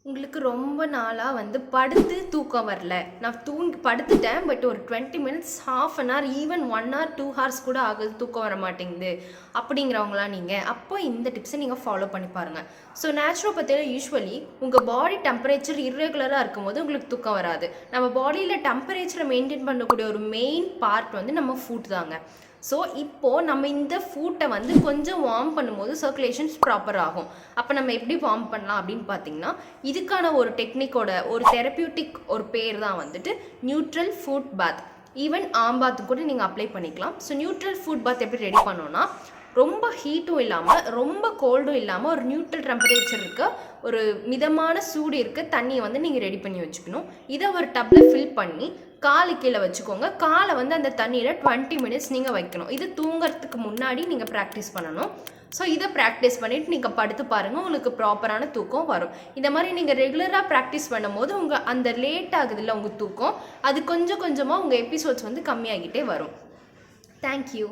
உங்களுக்கு ரொம்ப நாளாக படுத்து தூக்கம் வரல. நான் படுத்துட்டேன். பட் ஒரு 20 minutes, half an hour, even 1 hour 2 hours கூட ஆகுது, தூக்கம் வர மாட்டேங்குது அப்படிங்கிறவங்களாம் நீங்கள் அப்போ இந்த டிப்ஸை நீங்கள் ஃபாலோ பண்ணி பாருங்கள். ஸோ நேச்சுரோபதியில் யூஸ்வலி உங்கள் பாடி டெம்பரேச்சர் இர்ரெகுலராக இருக்கும்போது உங்களுக்கு தூக்கம் வராது. நம்ம பாடியில் டெம்பரேச்சரை மெயின்டைன் பண்ணக்கூடிய ஒரு மெயின் பார்ட் நம்ம ஃபுட் தாங்க. ஸோ இப்போது நம்ம இந்த ஃபுட்டை கொஞ்சம் வார்ம் பண்ணும்போது சர்க்குலேஷன்ஸ் ப்ராப்பர் ஆகும். அப்போ நம்ம எப்படி வார்ம் பண்ணலாம் அப்படின்னு பார்த்தீங்கன்னா, இதுக்கான ஒரு டெக்னிக்கோட ஒரு தெரப்பியூட்டிக் ஒரு பேர் தான் நியூட்ரல் ஃபுட் பாத். ஈவன் ஆம்பாத்து கூட நீங்கள் அப்ளை பண்ணிக்கலாம். ஸோ நியூட்ரல் ஃபுட் பாத் எப்படி ரெடி பண்ணோன்னா, ரொம்ப ஹீட்டும் இல்லாமல் ரொம்ப கோல்டும் இல்லாமல் ஒரு நியூட்ரல் டெம்பரேச்சர் இருக்க ஒரு மிதமான சூடு இருக்க தண்ணியை நீங்கள் ரெடி பண்ணி வச்சுக்கணும். இதை ஒரு டப்பில் ஃபில் பண்ணி காலு கீழே வச்சுக்கோங்க. காலை அந்த தண்ணியில் 20 மினிட்ஸ் நீங்கள் வைக்கணும். இது தூங்குறதுக்கு முன்னாடி நீங்கள் ப்ராக்டிஸ் பண்ணணும். ஸோ இதை ப்ராக்டிஸ் பண்ணிவிட்டு நீங்கள் படுத்து பாருங்கள், உங்களுக்கு ப்ராப்பரான தூக்கம் வரும். இந்த மாதிரி நீங்கள் ரெகுலராக ப்ராக்டிஸ் பண்ணும்போது உங்கள் அந்த லேட் ஆகுதுல்ல உங்கள் தூக்கம், அது கொஞ்சம் கொஞ்சமாக உங்கள் எபிசோட்ஸ் கம்மியாகிட்டே வரும். தேங்க்யூ.